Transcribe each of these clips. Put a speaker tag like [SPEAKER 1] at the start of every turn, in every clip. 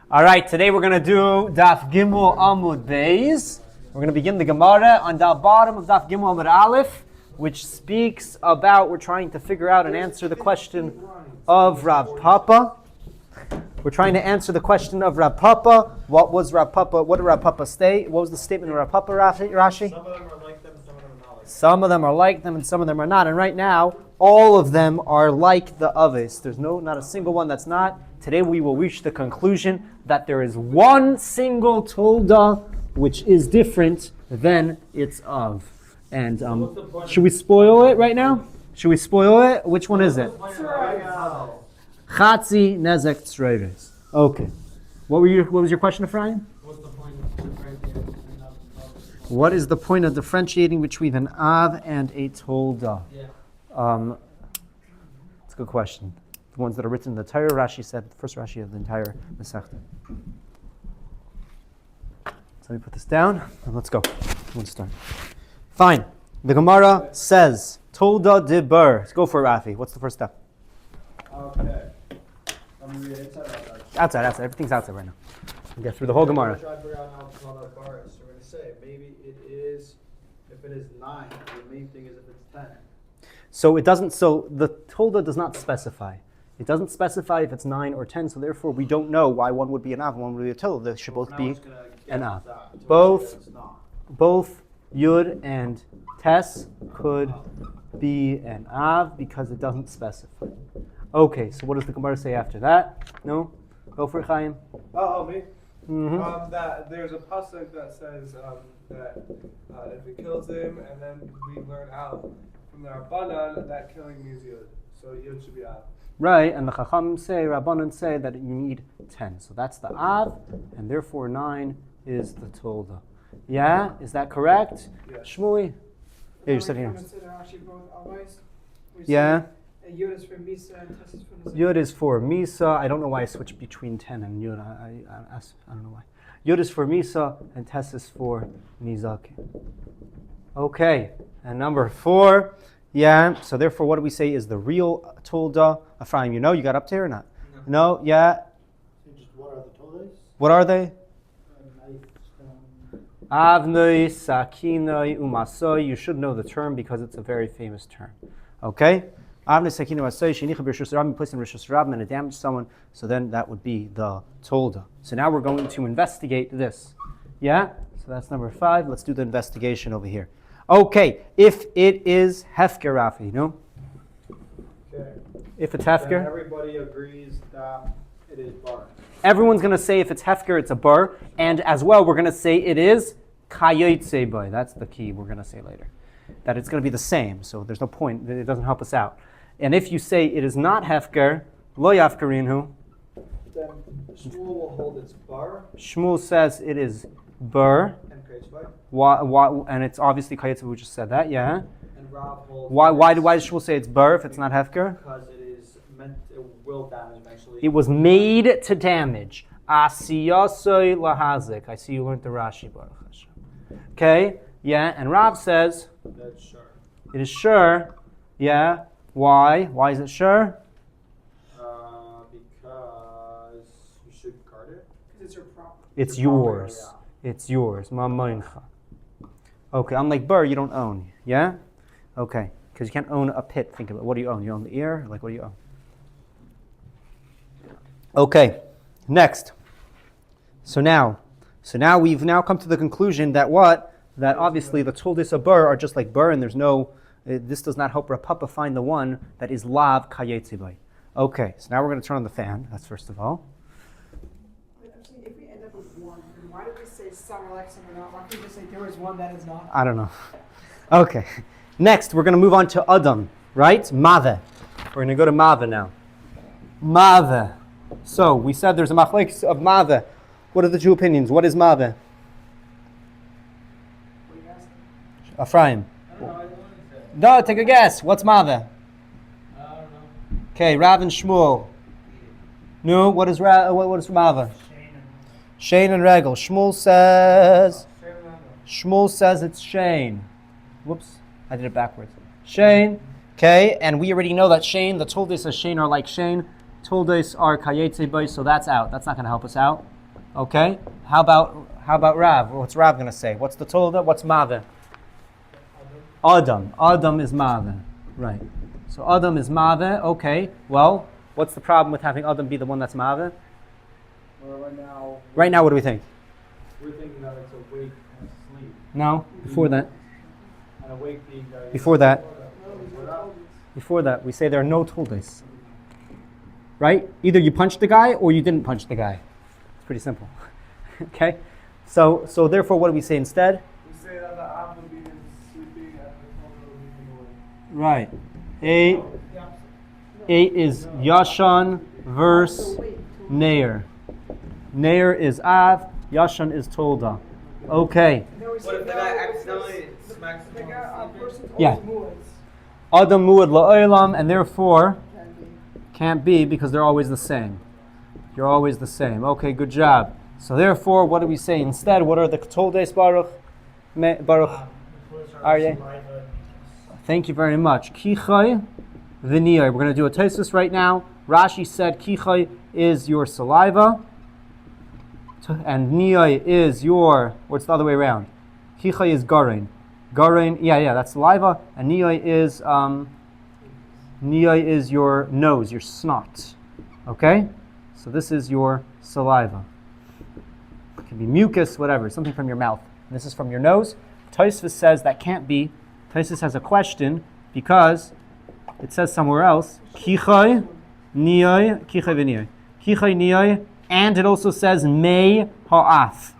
[SPEAKER 1] All right, today we're going to do Daf Gimmel Amud Beis. We're going to begin the Gemara on the bottom of Daf Gimmel Amud Aleph, which speaks about, we're trying to figure out and answer the question of Rav Papa. We're trying to answer the question of Rav Papa. What did Rav Papa state? What was the statement of Rav Papa, Rashi?
[SPEAKER 2] Some of them are like them, some of them are not like them.
[SPEAKER 1] Some of them are like them and some of them are not. And right now, all of them are like the others. There's not a single one that's not. Today we will reach the conclusion that there is one single tolda which is different than its of. And should we spoil it right now? Should we spoil it? Which one is it? Chatzi nezek tzreiris. Okay. What was your question, Ephraim?
[SPEAKER 2] What's the point of differentiating?
[SPEAKER 1] What is the point of differentiating between an av and a tolda?
[SPEAKER 2] Yeah.
[SPEAKER 1] It's a good question. The ones that are written in the Torah, Rashi said, the first Rashi of the entire Masechta. So let me put this down and let's go. Let's start. Fine. The Gemara says, Tolda de Bur. Let's go for it, Rafi. What's the first step?
[SPEAKER 2] Okay. I'm reading inside or outside?
[SPEAKER 1] Outside. Everything's outside right now. We'll get through the whole Gemara.
[SPEAKER 2] I'm trying to figure out how to call that bar is. So we're going to say, maybe it is, if it is 9, the main thing is if it's 10.
[SPEAKER 1] So the Tolda does not specify. It doesn't specify if it's 9 or 10, so therefore we don't know why one would be an av and one would be a tolda. They should both be an av. Both Yud and Tes could be an av because it doesn't specify. Okay, so what does the Gemara say after that? No? Go for it, Chaim.
[SPEAKER 3] Oh, me?
[SPEAKER 1] Mm-hmm.
[SPEAKER 3] That there's a pasuk that says that if it kills him, and then we learn out from the Rabbanan that killing means Yud. So Yud should be out.
[SPEAKER 1] Right, and the Chacham say, Rabbanan say that you need 10. So that's the av, and therefore 9 is the tolda. Yeah, is that correct?
[SPEAKER 3] Yeah.
[SPEAKER 1] Shmuli? Yeah, you're sitting here.
[SPEAKER 4] Yeah.
[SPEAKER 1] Yeah.
[SPEAKER 4] Yud is for Misa and Tes is for Nizak.
[SPEAKER 1] Yud is for Misa. I don't know why I switched between 10 and Yud. I don't know why. Yud is for Misa and Tes is for Nizak. Okay, and number 4. Yeah, so therefore what do we say is the real tolda? Ephraim, you got up to or not? No, yeah.
[SPEAKER 2] What are the toldas?
[SPEAKER 1] What are they? Avnoi, Sakinoi, Umasoi. You should know the term because it's a very famous term. Okay? Avnoi, Sakinoi, Umasoi, Shenicha B'Rishus Rabim, placed in Rishus Rabim, and it damaged someone, so then that would be the tolda. So now we're going to investigate this. Yeah? So that's number 5. Let's do the investigation over here. Okay, if it is Hefker, Rafi,
[SPEAKER 3] Okay.
[SPEAKER 1] If it's
[SPEAKER 2] Then
[SPEAKER 1] Hefker,
[SPEAKER 2] everybody agrees that it is bar.
[SPEAKER 1] everyone's going to say if it's Hefker, it's a bar, and as well, we're going to say it is Kayotze Boy. That's the key we're going to say later. That it's going to be the same, so there's no point, it doesn't help us out. And if you say it is not Hefker, Lo Yafkarinhu,
[SPEAKER 2] Then Shmuel will hold its bar
[SPEAKER 1] Shmuel says it is Bur,
[SPEAKER 2] and creates what?
[SPEAKER 1] and it's obviously Kayotze, we just said that, yeah.
[SPEAKER 2] And Rav holds
[SPEAKER 1] Why does Shmuel say it's Bur if it's not Hefker?
[SPEAKER 2] because it will damage eventually.
[SPEAKER 1] It was made to damage. Asiyasoi lahazik. I see you learned the Rashi, Baruch Hashem. Okay, yeah, and Rav says
[SPEAKER 2] That's sure.
[SPEAKER 1] it is sure. Yeah, why? Why is it sure?
[SPEAKER 2] Because you should guard it.
[SPEAKER 4] Because it's your property.
[SPEAKER 1] It's
[SPEAKER 2] Your
[SPEAKER 1] yours.
[SPEAKER 2] property,
[SPEAKER 1] It's yours. Ma'amoincha. Okay, unlike Bur, you don't own. Yeah? Okay, because you can't own a pit. Think of it. What do you own? You own the ear? Like, what do you own? Okay, next. So now we've now come to the conclusion that what? That obviously the Toldis of Bur are just like Bur, and there's no, this does not help Rav Papa find the one that is Lav Kayetze Bay. Okay, so now we're going to turn on the fan. That's first of all.
[SPEAKER 4] But I'm saying if we end up with 1, then why do we say some are like some are not? Why can't we just say there is one that is not?
[SPEAKER 1] I don't know. Okay, next we're going to move on to Adam, right? Mave. We're going to go to Mave now. Mave. So we said there's a machlekes of Mave. What are the 2 opinions? What is Mave?
[SPEAKER 4] What do you ask?
[SPEAKER 1] Ephraim.
[SPEAKER 2] I don't know. I don't want to say.
[SPEAKER 1] No, take a guess. What's Mave?
[SPEAKER 2] I don't know.
[SPEAKER 1] Okay, Rav and Shmuel. No, what is Mave? Shane and Regel. Shmuel says it's Shane. Whoops, I did it backwards. Shane. Okay, and we already know that Shane, the Toldes of Shane are like Shane. Toldes are Kayetze Boy, so that's out. That's not going to help us out. Okay. How about Rav? What's Rav gonna say? What's the Tolda? What's Mave? Adam. Adam is Mave. Right. So Adam is Mave. Okay. Well, what's the problem with having Adam be the one that's Mave?
[SPEAKER 2] Well, right
[SPEAKER 1] Right now, what do we think?
[SPEAKER 2] we're thinking that it's awake and asleep.
[SPEAKER 1] No. Before that.
[SPEAKER 2] And awake being
[SPEAKER 1] Before that. Before that, we say there are no Toldas. Right? Either you punched the guy or you didn't punch the guy. It's pretty simple. Okay? So therefore, what do we say instead?
[SPEAKER 3] We say that the Amud is sleeping and the Torah will be awake.
[SPEAKER 1] Right. 8 is Yashan verse Neir. Neir is Av, Yashan is Tolda. Okay.
[SPEAKER 5] What if the guy accidentally smacks him on the sleeper?
[SPEAKER 1] Yeah. Adam Muad La'olam, and therefore can't be because they're always the same. You're always the same. Okay, good job. So therefore, what do we say instead? What are the Toldes, Baruch? Baruch Aryeh? Thank you very much. Kichai v'niyai. We're going to do a Tosfos right now. Rashi said kichai is your saliva, and niyai is your, what's the other way around? Kichai is garein. Garein, yeah, that's saliva, and niyai is your nose, your snot. Okay? So this is your saliva. It can be mucus, whatever, something from your mouth. And this is from your nose. Tosfos says that can't be. Tosfos has a question because it says somewhere else, kichai, niyai, kichai v'niyai. Kichai, niyai, and it also says mei ha'af.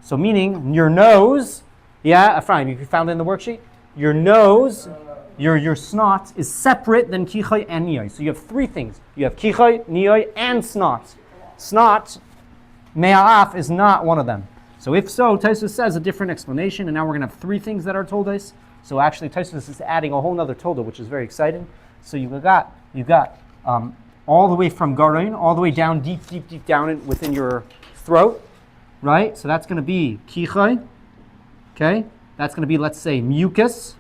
[SPEAKER 1] So meaning your nose, yeah, Ephraim, you found it in the worksheet? Your nose, your snot is separate than kichai and niyai. So you have three things. You have kichai, niyai, and snot. Snot, mei ha'af, is not one of them. So if so, Tosfos says a different explanation, and now we're going to have three things that are told us. So actually, Tosfos is adding a whole other tolda, which is very exciting. So you've got all the way from garein, all the way down, deep down within your throat, right? So that's going to be kichai, okay? That's going to be, let's say, mucus.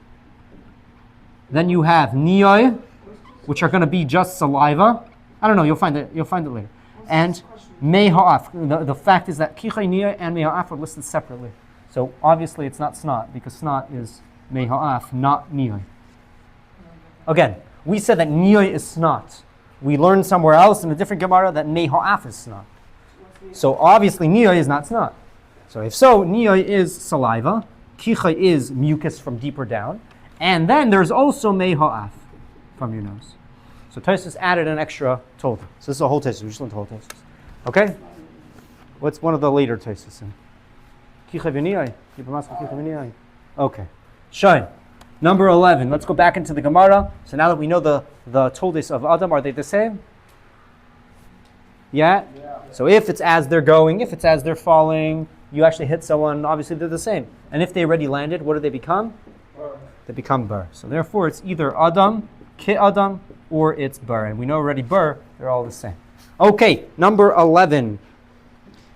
[SPEAKER 1] Then you have niyai, which are going to be just saliva. I don't know. You'll find it later. And mei ha'af. The fact is that kichai, niyai, and mei ha'af are listed separately. So obviously, it's not snot because snot is mei ha'af, not niyai. Again, we said that niyai is snot. We learned somewhere else in a different Gemara that mei ha'af is snot. So obviously niyai is not snot. So if so, niyai is saliva, kichai is mucus from deeper down, and then there's also mei ha'af from your nose. So Tosfos added an extra tolda. So this is a whole Tosfos. We just learned the whole Tosfos. Okay? What's one of the later Tosfos in? Kichai v'niyai. Kichai v'niyai. Okay. Shine. Number 11. Let's go back into the Gemara. So now that we know the toldes of Adam, are they the same? Yeah? So if it's as they're going, if it's as they're falling, you actually hit someone, obviously they're the same. And if they already landed, what do they become? They become bur. So therefore it's either Adam, ki Adam, or it's bur. And we know already bur, they're all the same. Okay, number 11.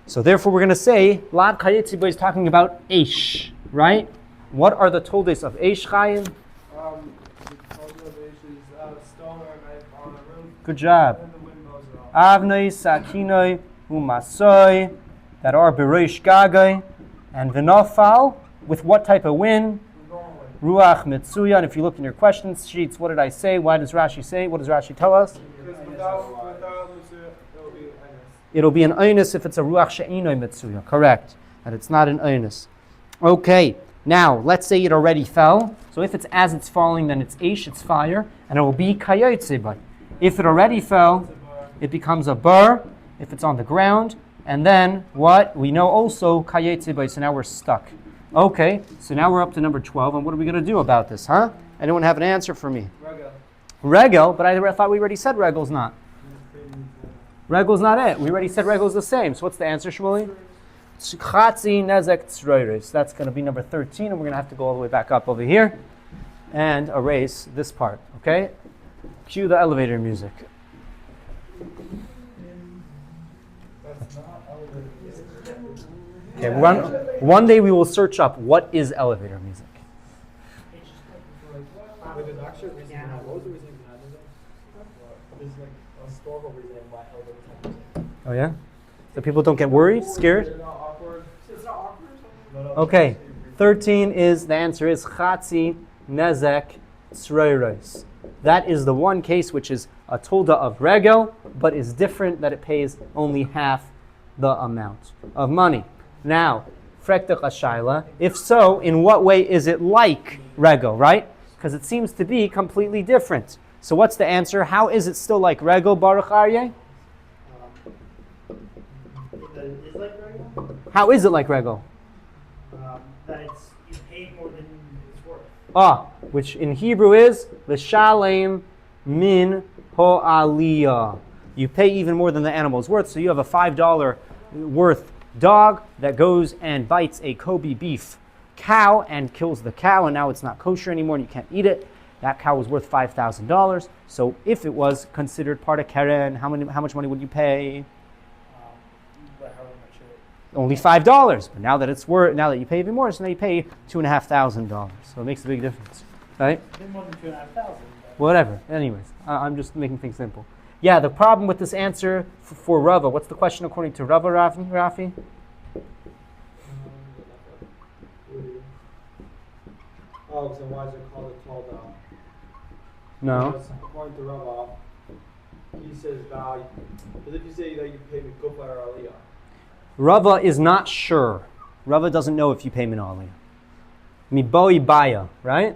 [SPEAKER 1] So therefore we're going to say, Lab Kayetziba is talking about Eish, right? What are the toldes of Eish, Chaim?
[SPEAKER 3] The Torah of Eish is stone or a knife on a roof.
[SPEAKER 1] Good job.
[SPEAKER 3] And the wind blows it off.
[SPEAKER 1] Avnei, Sakinoi, Umasoi, that are Bereish Gagai, and Vinofal, with what type of wind? Ruach Mitsuya. And if you look in your questions sheets, what did I say? Why does Rashi say? What does Rashi tell us?
[SPEAKER 3] Because without Mitsuya, it'll be Einus.
[SPEAKER 1] It'll be an Einus if it's a Ruach She'inoi Mitsuya. Correct. And it's not an Einus. Okay. Now, let's say it already fell. So if it's as it's falling, then it's Eish, it's fire, and it will be Kayotzeba. If it already fell, it becomes a bur, if it's on the ground, and then what? We know also Kayotzeba, so now we're stuck. Okay, so now we're up to number 12, and what are we going to do about this, huh? Anyone have an answer for me? Regel, but I thought we already said regel's not. Regel's not it. We already said regel's the same. So what's the answer, Shmuley? Chatzi nezek tzroiris. That's going to be number 13, and we're going to have to go all the way back up over here and erase this part, okay? Cue the elevator music. Okay, one day we will search up what is elevator music.
[SPEAKER 2] Wait, there's actually a reason behind. What was the reason behind it? There's like a historical reason why elevators have music.
[SPEAKER 1] Oh yeah? So people don't get worried, scared.
[SPEAKER 3] They're not awkward.
[SPEAKER 4] So it's not awkward or something?
[SPEAKER 1] Okay, 13 is, the answer is Chatzi Nezek Tzroiros. That is the one case which is a tolda of regel, but is different that it pays only half the amount of money. Now, Frektach Ashayla, if so, in what way is it like regel, right? Because it seems to be completely different. So what's the answer? How is it still like regel, Baruch Aryeh?
[SPEAKER 6] That it is like regular.
[SPEAKER 1] How is it like regel?
[SPEAKER 6] That it's you pay more than it's worth.
[SPEAKER 1] Which in Hebrew is l'shalem min ho'aliyah. You pay even more than the animal's worth. So you have a $5 worth dog that goes and bites a Kobe beef cow and kills the cow, and now it's not kosher anymore and you can't eat it. That cow was worth $5,000. So if it was considered part of keren, how much money would you pay?
[SPEAKER 6] But however much it.
[SPEAKER 1] Only $5. But now that you pay even more, so now you pay $2,500. So it makes a big difference, right?
[SPEAKER 6] A bit more than 2,500.
[SPEAKER 1] Whatever. Anyways, I'm just making things simple. Yeah, the problem with this answer for Rava, what's the question according to Rava, Rafi?
[SPEAKER 2] Oh, so why is it called a tall down?
[SPEAKER 1] No.
[SPEAKER 2] Because according to Rava, he says value. Because if you say that you pay me kufar or aliyah.
[SPEAKER 1] Rava is not sure. Rava doesn't know if you pay min aliyah. Miboi baya, right?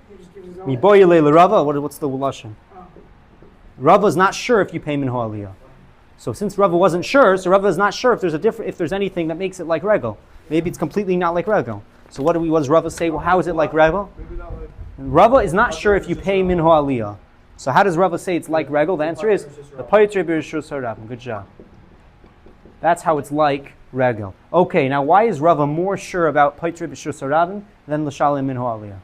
[SPEAKER 4] He just gives his own.
[SPEAKER 1] Miboi leila Rava, what's the lashon?
[SPEAKER 4] Oh.
[SPEAKER 1] Rava is not sure if you pay min aliyah. So since Rava wasn't sure, so Rava is not sure if there's anything that makes it like regel. Maybe it's completely not like regel. So what does Rava say? Well, how is it like regel?
[SPEAKER 3] Maybe not like.
[SPEAKER 1] Rava is not sure if you pay min aliyah. So how does Rava say it's like regel? The answer is the paytre b'rishus harabim. Good job. That's how it's like regel. Okay, now why is Rava more sure about paytre b'rishus harabim than l'shalem min aliyah?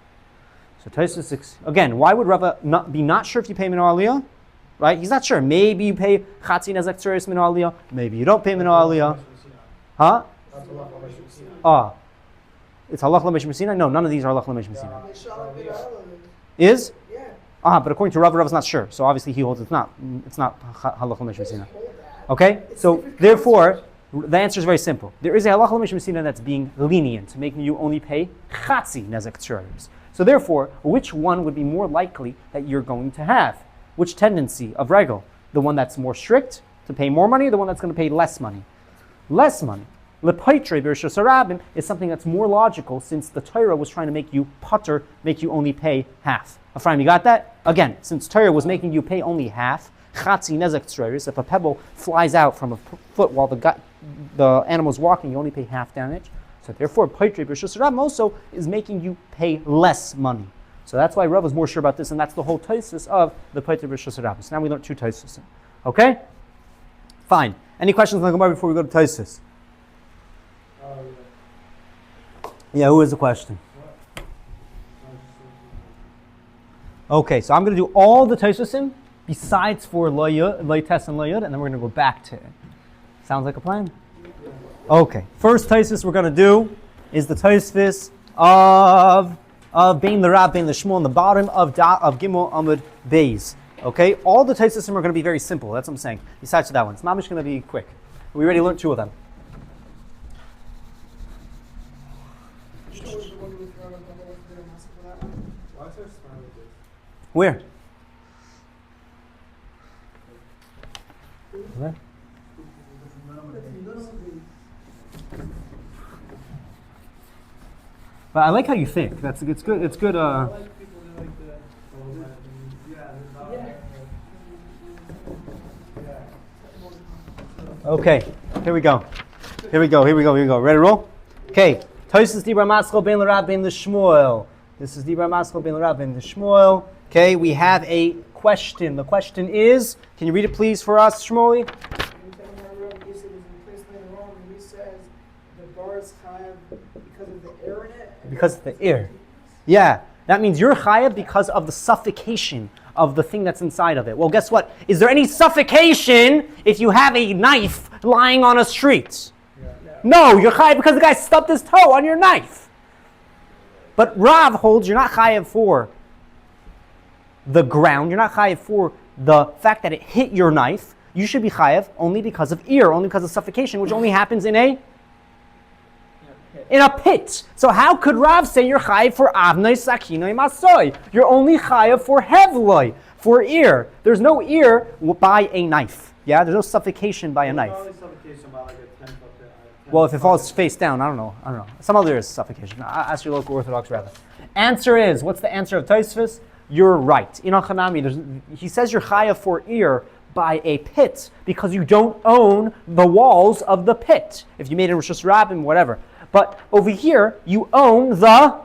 [SPEAKER 1] So Tosfos again, why would Rava not sure if you pay min aliyah? Right? He's not sure. Maybe you pay chatzi nezek tzuris min aliyah. Maybe you don't pay min aliyah. Huh?
[SPEAKER 2] That's Allah for
[SPEAKER 1] It's halach l'mesh mesina? No, none of these are halach l'mesh mesina.
[SPEAKER 4] They shall have been all of it.
[SPEAKER 1] Is?
[SPEAKER 4] Yeah.
[SPEAKER 1] But according to Rava's not sure. So obviously he holds it's not halach l'mesh mesina.
[SPEAKER 4] Hold that.
[SPEAKER 1] Okay? So therefore, the answer is very simple. There is a halach l'mesh mesina that's being lenient, making you only pay chatzi nezek tzuris. So therefore, which one would be more likely that you're going to have? Which tendency of regel? The one that's more strict, to pay more money, or the one that's going to pay less money? Less money. Lepaitre b'rishus harabim is something that's more logical, since the Torah was trying to make you putter, make you only pay half. Ephraim, you got that? Again, since Torah was making you pay only half, chatzi nezek tzuris, if a pebble flies out from a foot while the animal's walking, you only pay half damage. So therefore, paitre b'rishus harabim also is making you pay less money. So that's why Rav was more sure about this, and that's the whole Tosfos of the paitre b'rishus harabim. So now we learned two Tosfos. Okay? Fine. Any questions on the Gemara before we go to Tosfos? Yeah, who has a question? Okay, so I'm going to do all the Tosfosim besides for Lo Tes and Lo Yud, and then we're going to go back to it. Sounds like a plan? Okay, first Tosfos we're going to do is the Tosfos of Bein l'Rav, Bein l'Shmuel, on the bottom of Gimmel Amud Beis. Okay, all the Tosfosim are going to be very simple. That's what I'm saying. Besides that one, it's mamish going to be quick. We already learned two of them.
[SPEAKER 3] Why is there smile with this?
[SPEAKER 1] Where? Where? But I like how you think. It's good. It's good.
[SPEAKER 3] I like people who like the.
[SPEAKER 1] Okay, here we go. Ready to roll? Okay. Tosfos Dibra Maschel Bein l'Rav Bein l'Shmuel. This is Dibra Maschel Bein l'Rav Bein l'Shmuel. Okay, we have a question. The question is, can you read it please for us, Shmuel? Because of the air. Yeah, that means you're chayav because of the suffocation of the thing that's inside of it. Well, guess what? Is there any suffocation if you have a knife lying on a street? No, you're chayav because the guy stubbed his toe on your knife. But Rav holds you're not chayav for the ground. You're not chayav for the fact that it hit your knife. you should be chayav only because of ear, only because of suffocation, which only happens in a pit. So how could Rav say you're chayav for avnei sakinoi masoy? You're only chayav for hevloi, for ear. There's no ear by a knife. Yeah, there's no suffocation by a knife.
[SPEAKER 2] Suffocation by like a 10 foot pit.
[SPEAKER 1] Well, if it falls face down, I don't know. Some other is suffocation. Ask your local Orthodox rabbi. Answer is, what's the answer of Tosfos? You're right. In Achanami, he says you're chayav for ear by a pit because you don't own the walls of the pit. If you made it Rosh Hashanah, whatever. But over here, you own the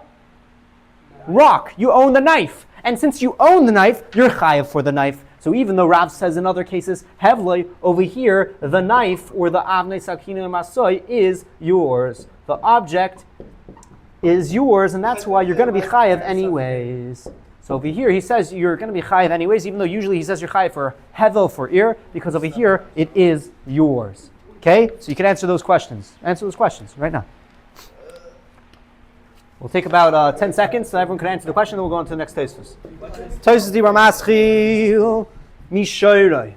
[SPEAKER 1] rock. You own the knife. And since you own the knife, you're chayav for the knife. So even though Rav says in other cases, hevloi, over here, the knife or the avnei sakinu masoy is yours. The object is yours, and that's why you're going to be chayav anyways. So over here, he says you're going to be chayav anyways, even though usually he says you're chayav for hevel, for ear, because over here, it is yours. Okay? So you can answer those questions. Answer those questions right now. We'll take about 10 seconds so everyone can answer the question, then we'll go on to the next Tosfos. Tosfos Dibar Maschil Mishoiroi.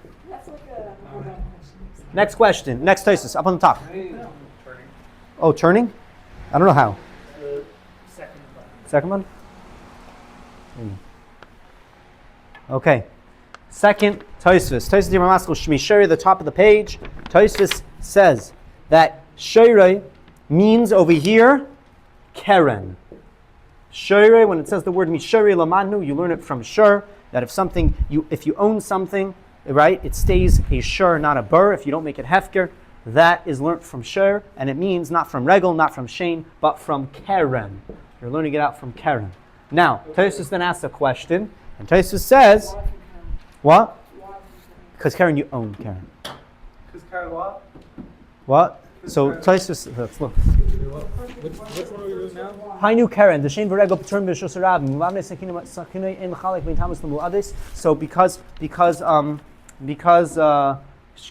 [SPEAKER 1] Next question. Next Tosfos, up on the top. Oh, turning? I don't know how. Second one? Okay. Second Tosfos. Tosfos Dibar Maschil Mishoiroi, the top of the page. Tosfos says that Shoiroi means over here Keren. Shore, when it says the word mishore lamanu, you learn it from shur, that if you own something, right, it stays a shur, not a bur. If you don't make it hefker, that is learnt from shur, and it means not from regel, not from shane, but from keren. You're learning it out from keren. Now, Tosfos then asks a question, and Tosfos says, what? Because keren, you own keren.
[SPEAKER 3] Because Karen what?
[SPEAKER 1] What? So Tosfos, let's look.
[SPEAKER 5] Which one are we doing now?
[SPEAKER 1] Hainu Karen, the Shein Verego Patern B'Shos Rabim, Mavne Sakinoi in Chalek Bein Tamas Lamu Ades. So because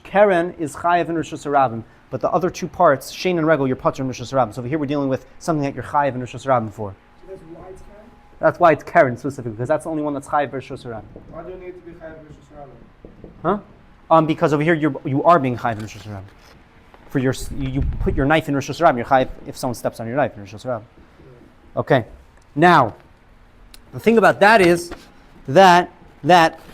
[SPEAKER 1] Karen is Chayev in Rosh Hashanah, but the other two parts, Shein and Regel, you're Patern in Rosh Hashanah. So over here we're dealing with something that you're Chayev in Rosh Hashanah for.
[SPEAKER 4] So that's why it's Karen?
[SPEAKER 1] That's why it's Karen specifically, because that's the only one that's Chayev in Rosh Hashanah.
[SPEAKER 3] Why do you need to be chayav Rosh Hashanah?
[SPEAKER 1] Huh? Because over here you are being Chayev in Rosh Hashanah. For you put your knife in Rosh Hashanah, you're chayav if someone steps on your knife in Rosh Hashanah. Okay. Now, the thing about that is that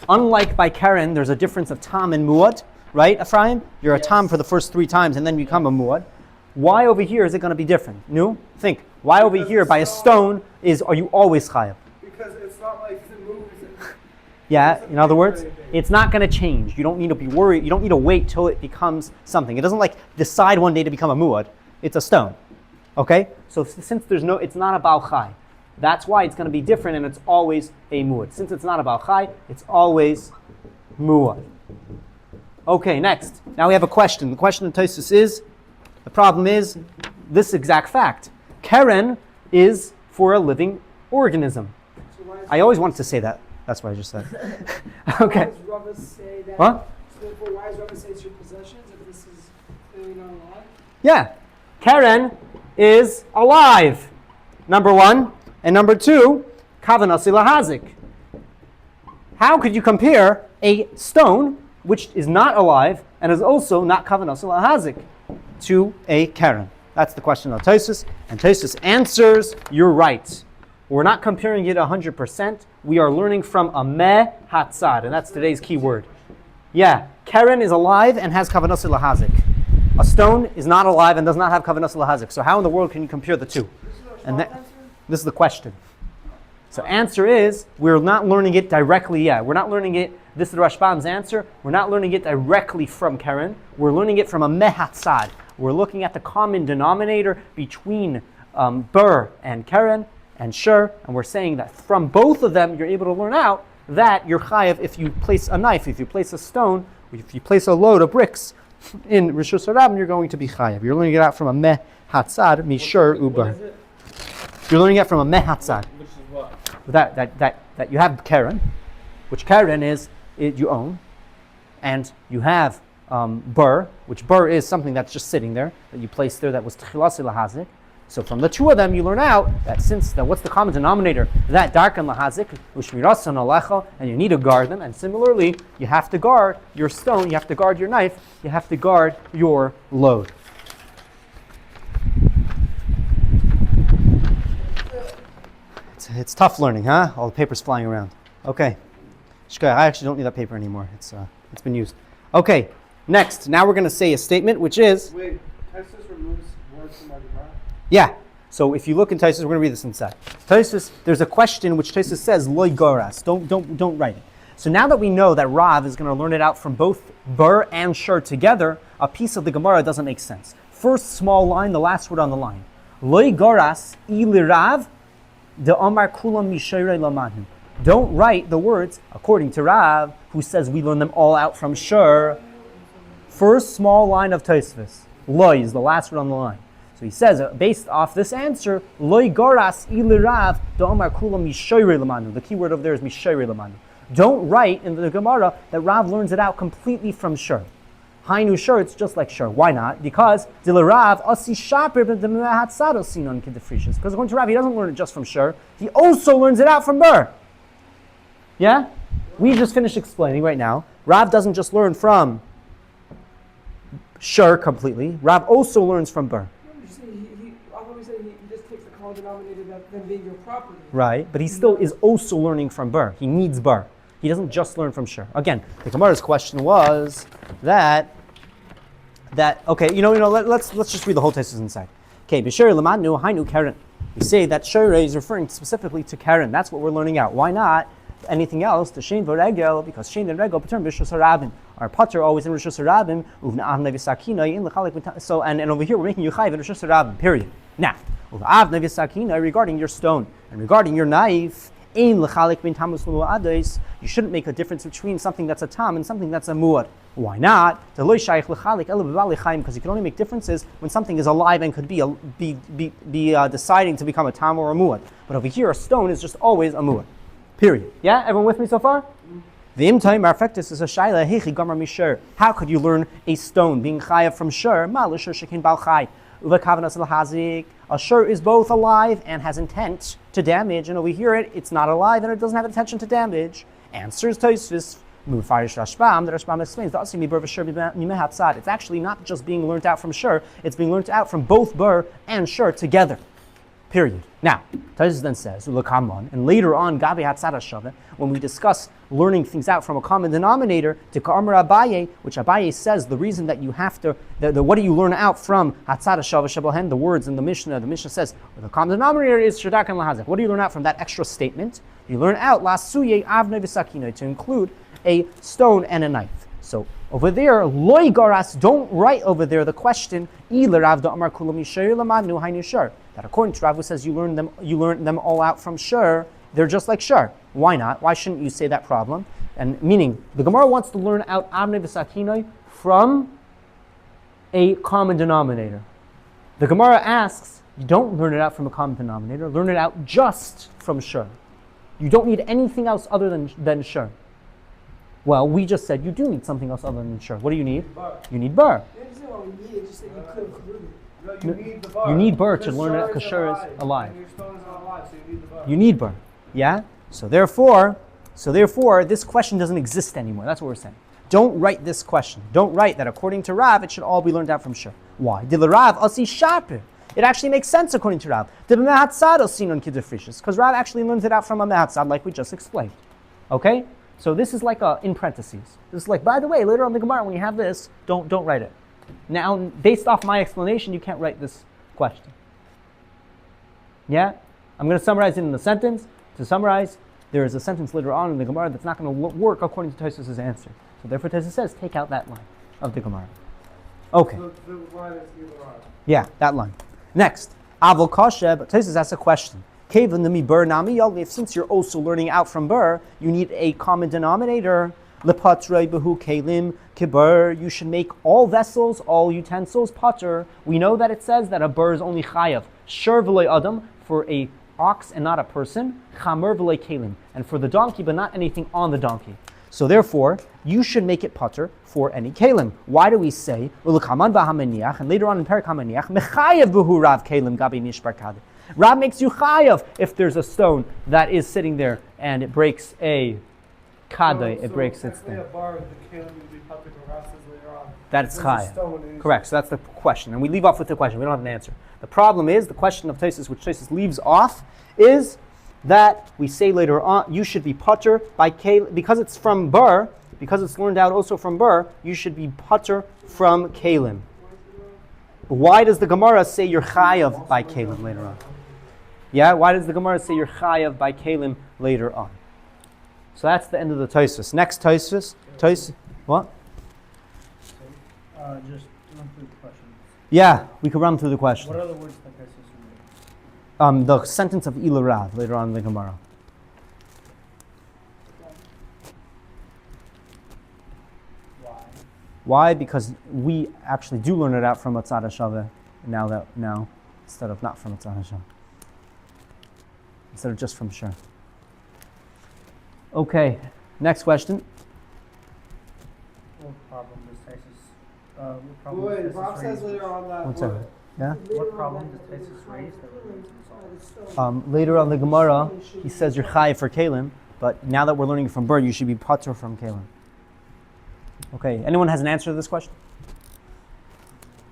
[SPEAKER 1] unlike by Karen, there's a difference of tam and muad, right, Ephraim? You're a tam for the first 3 times and then you become a muad. Why over here is it going to be different? No? Think. Why over here by a stone are you always chayav?
[SPEAKER 3] Because it's not like it moves.
[SPEAKER 1] Yeah, in other words, it's not going to change. You don't need to be worried. You don't need to wait till it becomes something. It doesn't like decide one day to become a muad. It's a stone. Okay? So since it's not a Baal Chai. That's why it's going to be different and it's always a muad. Since it's not a Baal Chai, it's always muad. Okay, next. Now we have a question. The question of Tosfos is, the problem is this exact fact. Keren is for a living organism. I always wanted to say that. That's what I just said. Okay.
[SPEAKER 4] Why does Rava say that?
[SPEAKER 1] What?
[SPEAKER 4] So therefore, why does Rava say it's your possessions if this is clearly not alive?
[SPEAKER 1] Yeah. Keren is alive. Number 1. And number 2, kavanasi lahazik. How could you compare a stone, which is not alive and is also not kavanasi lahazik, to a keren? That's the question of Tosfos. And Tosfos answers, you're right. We're not comparing it 100%. We are learning from a meh hatzad, and that's today's key word. Yeah, Keren is alive and has kavanasi lahazik. A stone is not alive and does not have kavanasi lahazik. So how in the world can you compare the two? And this is the question. So answer is, we're not learning it directly yet. We're not learning it, this is the Rashbam's answer, we're not learning it directly from Keren. We're learning it from a meh hatzad. We're looking at the common denominator between Bur and Keren, and Shur, and we're saying that from both of them, you're able to learn out that you're chayav if you place a knife, if you place a stone, if you place a load of bricks in Rosh Hashanah, you're going to be chayav. You're learning it out from a meh hatzad, mishur uber. You're learning it from a meh hatzad.
[SPEAKER 5] Which is what?
[SPEAKER 1] That you have Keren, which Keren is you own, and you have Bur, which Bur is something that's just sitting there, that you place there that was tchilasi lahazik. So from the two of them, you learn out that what's the common denominator? That darkan lahazik, ushmirasan alecha, and you need to guard them. And similarly, you have to guard your stone, you have to guard your knife, you have to guard your load. It's tough learning, huh? All the papers flying around. Okay. Shkaya, I actually don't need that paper anymore. It's been used. Okay. Next, now we're going to say a statement, which is.
[SPEAKER 3] Wait, Tosfos removes words from our Gemara?
[SPEAKER 1] Yeah. So if you look in Tosfos, we're going to read this inside. Tosfos, there's a question which Tosfos says loy goras. Don't write it. So now that we know that Rav is going to learn it out from both Bur and Shur together, a piece of the Gemara doesn't make sense. First small line, the last word on the line. Loy goras ilirav de amar kulam mishayrei lamanu. Don't write the words according to Rav, who says we learn them all out from Shur. First small line of Tosfos. Loy is the last word on the line. So he says, based off this answer, Loy goras ilirav da'omar kula mishayrei lamanu. The key word over there is mishayrei lamanu. Don't write in the Gemara that Rav learns it out completely from Shur. Hainu Shur, it's just like Shur. Why not? Because dilarav asi shaper b'demahatzado sinon kidefrishis. Because according to Rav, he doesn't learn it just from Shur. He also learns it out from Bur. Yeah? We just finished explaining right now. Rav doesn't just learn from Shur completely. Rav also learns from Bur.
[SPEAKER 4] He just takes the common denominator that them being your property.
[SPEAKER 1] Right, but he still is also learning from Bur. He needs Bur. He doesn't just learn from Shur. Again, the Gemara's question was that okay, let's just read the whole text inside. Okay, b'shur lamanu hainu keren. We say that Shur is referring specifically to keren. That's what we're learning out. Why not anything else? The shein v'regel, because shein and regel pater b'shus harabim. Our pater always in rishus harabim uvna avnei v'sakina in l'chalik. So and over here we're making you chayiv in rishus harabim. Period. Now, avnei v'sakina regarding your stone and regarding your knife. You shouldn't make a difference between something that's a tam and something that's a muad. Why not? Because you can only make differences when something is alive and could be deciding to become a tam or a muad. But over here, a stone is just always a muad. Period. Yeah, everyone with me so far? The imtime perfectus is a shaila hechi gamar mishur. How could you learn a stone being chayav from shur? Ma l'shur shekin bal chay. A shur is both alive and has intent to damage, and over here it's not alive and it doesn't have intention to damage. Answers Tosfos, Mufarish Rashbam, the Rashbam explains, it's actually not just being learnt out from shur, it's being learnt out from both bur and shur together. Period. Now, Tosfos then says, and later on, Gabi Hatzada Shava, when we discuss learning things out from a common denominator, to Ka'amar Abaye, which Abaye says the reason that you have to, what do you learn out from Hatzada Shava Shabohen, the words in the Mishnah says, the common denominator is Shadak and Lahazek. What do you learn out from that extra statement? You learn out Lasuye Avne V'Sakino, to include a stone and a knife. So over there, loy garas, don't write over there the question, that according to Rav who says you learn them all out from shur, they're just like shur. Why not? Why shouldn't you say that problem? And meaning, the Gemara wants to learn out avnei v'sakinoi from a common denominator. The Gemara asks, you don't learn it out from a common denominator, learn it out just from shur. You don't need anything else other than shur. Well, we just said you do need something else other than shur. What do you need?
[SPEAKER 3] Bar.
[SPEAKER 1] You need bur.
[SPEAKER 4] You understand what we need? It's just that you could include it.
[SPEAKER 3] No, you need the bar.
[SPEAKER 1] You need bur to
[SPEAKER 3] Because
[SPEAKER 1] learn it
[SPEAKER 3] shur
[SPEAKER 1] because shur is alive.
[SPEAKER 3] And your stone is not alive, so you need the bar.
[SPEAKER 1] You need bur. Yeah? So therefore, this question doesn't exist anymore. That's what we're saying. Don't write this question. Don't write that according to Rav, it should all be learned out from shur. Why? Rav asi shaper. It actually makes sense according to Rav. Because Rav actually learns it out from a mehatzad, like we just explained. Okay? So this is like in parentheses. This is like, by the way, later on in the Gemara, when you have this, don't write it. Now, based off my explanation, you can't write this question. Yeah? I'm going to summarize it in the sentence. To summarize, there is a sentence later on in the Gemara that's not going to work according to Tosfos' answer. So therefore, Tosfos says, take out that line of the Gemara. Okay.
[SPEAKER 3] So the line is the bar.
[SPEAKER 1] Yeah, that line. Next, Avol Kasha, but Tosfos asks a question. Since you're also learning out from Bur, you need a common denominator. You should make all vessels, all utensils, pater. We know that it says that a Bur is only chayav. Shur v'loy adam, for a ox and not a person. Chamer v'loy kelim, and for the donkey, but not anything on the donkey. So therefore, you should make it pater for any kalim. Why do we say, and later on in Perak HaManiach, mechayev b'hu rav kalim gabi nishbar kadeh. Rav makes you chayav if there's a stone that is sitting there and it breaks a kadeh, it breaks its thing. That's chayav. Correct, so that's the question. And we leave off with the question, we don't have an answer. The problem is, the question of Tosfos, which Tosfos leaves off, is that we say later on, you should be pater by kalim, because it's from bar, because it's learned out also from bar, you should be pater from kalim. Why does the Gemara say you're chayav by kalim later on? Yeah, why does the Gemara say you're chayav by kalim later on? So that's the end of the Tosfos. Next Tosfos, what?
[SPEAKER 6] Just run through the question.
[SPEAKER 1] Yeah, we could run through the question.
[SPEAKER 6] What are the words that Tosfos read?
[SPEAKER 1] The sentence of Ilarav later on in the Gemara. Why? Because we actually do learn it out from Atzad HaShaveh now, instead of not from Atzad HaShaveh. Instead of just from Shur. Okay, next question.
[SPEAKER 6] What problem does Tosfos? What problem
[SPEAKER 3] Wait,
[SPEAKER 6] does
[SPEAKER 3] Bob
[SPEAKER 6] Tosfos
[SPEAKER 3] says
[SPEAKER 6] raise?
[SPEAKER 3] later on that.
[SPEAKER 1] One second. Yeah?
[SPEAKER 6] What problem does Tosfos raise that we're going to solve?
[SPEAKER 1] Later on the Gemara, he says you're chayiv for kalim, but now that we're learning from bird, you should be pater from kalim. Okay, anyone has an answer to this question?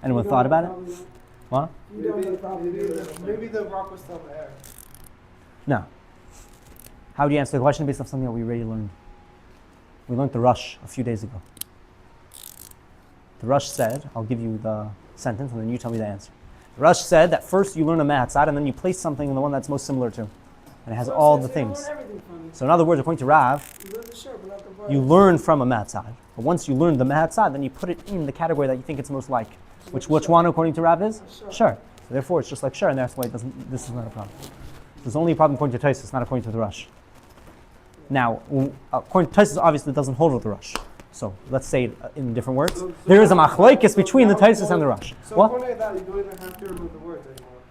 [SPEAKER 1] Anyone thought about it? What?
[SPEAKER 3] Maybe the rock was still there.
[SPEAKER 1] No. How would you answer the question based on something that we already learned? We learned the Rush a few days ago. The Rush said, I'll give you the sentence and then you tell me the answer. The Rush said that first you learn a matzad and then you place something in the one that's most similar to. And it has all the things. So in other words, according to Rav, you learn from a matzad. But once you learn the matzad, then you put it in the category that you think it's most like. Which one, according to Rav, is? Sure. So therefore, it's just like sure, and that's why this is not a problem. There's only a problem according to Tosfos, not according to the Rush. Now, according to Tosfos, obviously it doesn't hold with the Rush. So let's say it in different words. There is a machlokes between the Tosfos and the Rush.
[SPEAKER 3] So
[SPEAKER 1] What?
[SPEAKER 3] according to that, you don't even have to remove the words anymore.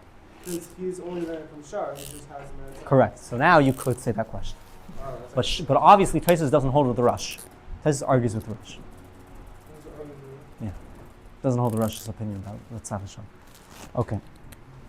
[SPEAKER 3] Because he's only there from Shar, he just has the
[SPEAKER 1] Correct. So now you could say that question. But obviously Tosfos doesn't hold with the Rush. Tosfos argues with the Rush. Yeah. Doesn't hold the Rush's opinion about Tzad HaShav. Okay.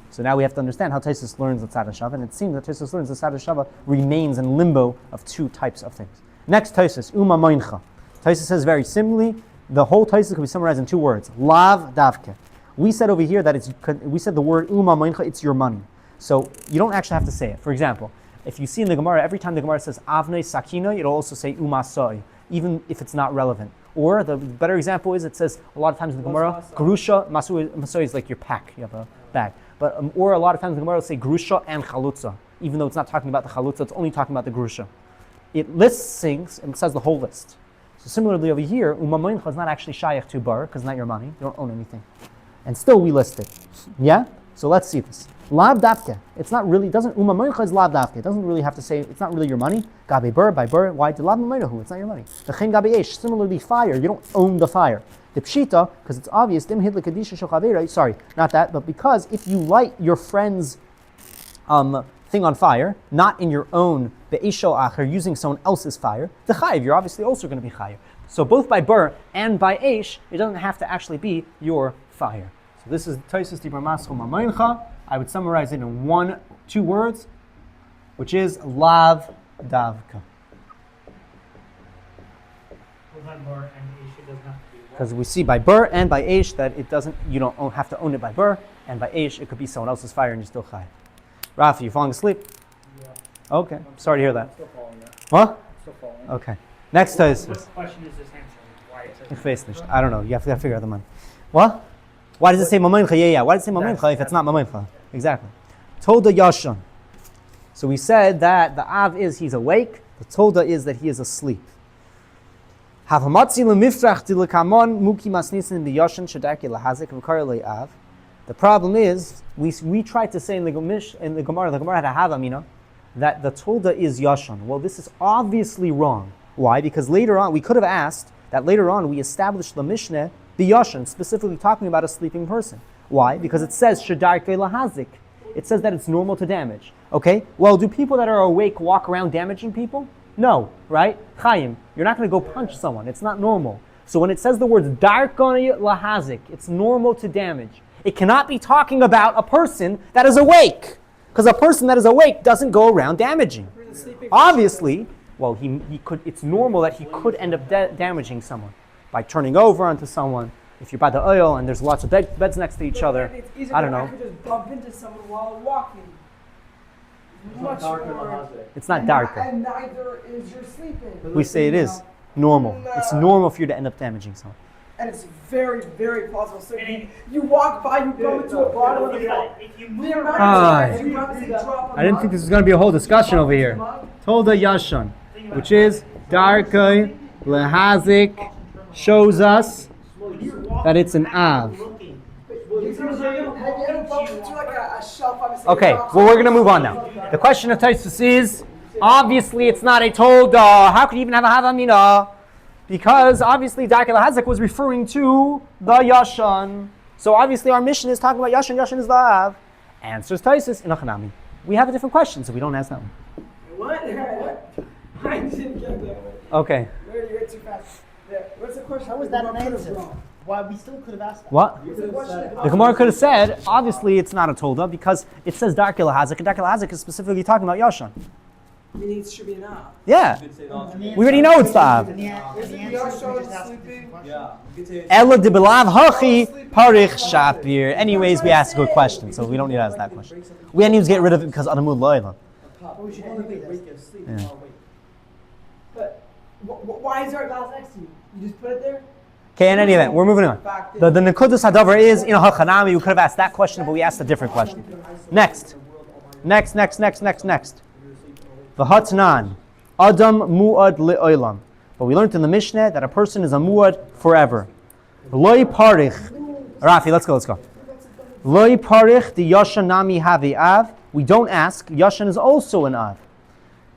[SPEAKER 1] So now we have to understand how Tosfos learns the Tzad HaShav, and it seems that Tosfos learns the Tzad HaShav remains in limbo of two types of things. Next Tosfos, Uma Moincha. Tosfos says very similarly, the whole Tosfos can be summarized in two words, Lav Davke. We said over here that we said the word Uma Moincha, it's your money. So you don't actually have to say it. For example, if you see in the Gemara, every time the Gemara says Avnei Sakina, it'll also say Uma Soi, even if it's not relevant. Or the better example is it says a lot of times in the Gemara, Grusha, Masoi is like your pack, you have a bag. But or a lot of times in the Gemara will say Grusha and Chalutza, even though it's not talking about the Chalutza, it's only talking about the Grusha. It lists things and it says the whole list. So similarly over here, Uma Moincha is not actually Shayach to Bar, because it's not your money, you don't own anything. And still we list it. Yeah? So let's see this. Lav Davke. It's not really, Uma Moincha is Lav Davke. It doesn't really have to say, it's not really your money. Gabi Bur, by Bur, why? To Lav Moinahu, it's not your money. The Chen Gabi Eish, similarly fire, you don't own the fire. The Pshita, because it's obvious, Dim Hid Lekadisha Shochavera, sorry, not that, but because if you light your friend's thing on fire, not in your own Be'esho Acher, using someone else's fire, the Chayiv, you're obviously also going to be Chayiv. So both by Bur and by Eish, it doesn't have to actually be your fire. So this is Tosfos Dibur Mascho Mamoincha. I would summarize it in two words, which is Lav Davka. Because we see by Bur and by Eish that it doesn't, you don't have to own it by Bur, and by Eish it could be someone else's fire and you're still Chayiv. Rafi, you falling asleep?
[SPEAKER 6] Yeah.
[SPEAKER 1] Okay, sorry to hear that.
[SPEAKER 6] I'm still following that.
[SPEAKER 1] What?
[SPEAKER 6] I'm still following.
[SPEAKER 1] Okay. Next Tosfos.
[SPEAKER 6] What question is this answering? Why it says
[SPEAKER 1] Ich weiß nicht. I don't know. You have to figure out the money. What? Why does it say Mamoincha? Yeah. Why does it say Mamoincha if it's not Mamoincha? Exactly. Tolda Yashan. So we said that the Av is he's awake. The Tolda is that he is asleep. The problem is, we tried to say in the Gemara had a Havamina, that the Tolda is Yashan. Well, this is obviously wrong. Why? Because later on, we could have asked that later on we established the Mishneh, the Yashan, specifically talking about a sleeping person. Why? Because it says Shadarke Lahazik. It says that it's normal to damage. Okay? Well, do people that are awake walk around damaging people? No, right? Chaim, you're not going to go punch someone. It's not normal. So when it says the words darkon lahazik, it's normal to damage. It cannot be talking about a person that is awake, because a person that is awake doesn't go around damaging. Obviously, well, he could. It's normal that he could end up damaging someone by turning over onto someone. If you're by the oil and there's lots of beds next to each other, I don't know.
[SPEAKER 4] I could just bump into someone while walking. Much more.
[SPEAKER 1] It's not darker.
[SPEAKER 4] And neither is your sleeping.
[SPEAKER 1] We say it is normal. It's normal for you to end up damaging someone.
[SPEAKER 4] And it's very, very plausible. So you walk by, you go into a bottle of the
[SPEAKER 6] If you
[SPEAKER 4] The
[SPEAKER 6] move
[SPEAKER 4] amount
[SPEAKER 1] Ah.
[SPEAKER 4] of times you probably drop a
[SPEAKER 1] I didn't think this was going to be a whole discussion over here. Tolda Yashan, which is darkei lehazik, shows us that it's an av. Okay, well we're going to move on now. The question of Tosfos is, obviously it's not a tolda. How could you even have a havamina? Because obviously darkei lehazik was referring to the Yashan. So obviously our mission is talking about Yashan. Yashan is the av. Answers Tosfos in Achanami. We have a different question, so we don't ask that one.
[SPEAKER 4] What? I didn't get that.
[SPEAKER 1] Okay.
[SPEAKER 4] You went too fast. Yeah. What's the question?
[SPEAKER 6] How was that an answer? Why we still could have asked that.
[SPEAKER 1] What? The Gemara could have said, obviously it's not a tolda because it says darkei lehazik, and darkei lehazik is specifically talking about Yashan.
[SPEAKER 4] Meaning it should be an av.
[SPEAKER 1] Yeah.
[SPEAKER 6] And the
[SPEAKER 1] We already know it's the av.
[SPEAKER 6] And the answer we just asked the question.
[SPEAKER 1] Ela de belav hachi parich shapir. Anyways, we asked a good question, so we don't need to ask that question. We didn't even get rid of it because Amud lo'elam.
[SPEAKER 6] We should anyway
[SPEAKER 1] Yeah.
[SPEAKER 4] But why is there a glass next to you? You just put it there?
[SPEAKER 1] Okay, in any event, we're moving on. The Nekudas Hadavar is in a Hachanami. We could have asked that question, but we asked a different question. Next. The Hatnan. Adam mu'ad le'olam. But we learned in the Mishnah that a person is a mu'ad forever. Loi parich. Rafi, let's go. Loi parich di Yashan nami havi av. We don't ask. Yashan is also an av.